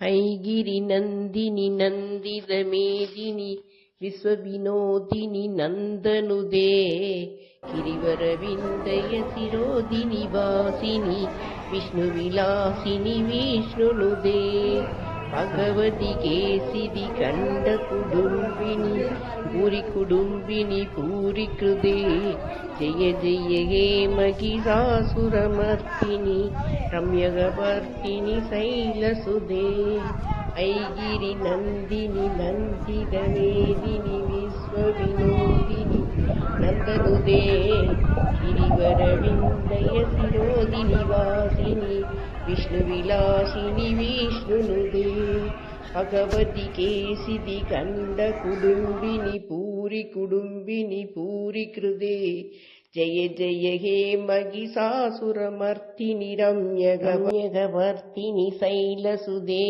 ऐगिरि नन्दिनि नन्दित मेदिनि विश्वविनोदिनि नन्दनुदे गिरिवरविन्दय शिरोदिनि वासिनि विष्णुविलासिनि विष्णुनुदे भगवति केसिदि कण्डकुडुम्बिनि भूरिकुडुम्बिनि पूरिकृदे जय जय हे महिषासुरमर्दिनि रम्यकपर्दिनि शैलसुदे ऐगिरि नन्दिनि नन्दित मेदिनि विश्वविनोदिनि नन्दनुदे गिरिवरविन्दय शिरोदिनि वासिनि विष्णुविलासिनि विष्णुनुदे भगवति केसिदि कण्डकुडुम्बिनि पूरिकुडुम्बिनि पूरिकृदे जय जय हे महिषासुरमर्दिनि रम्यकपर्दिनि शैलसुदे।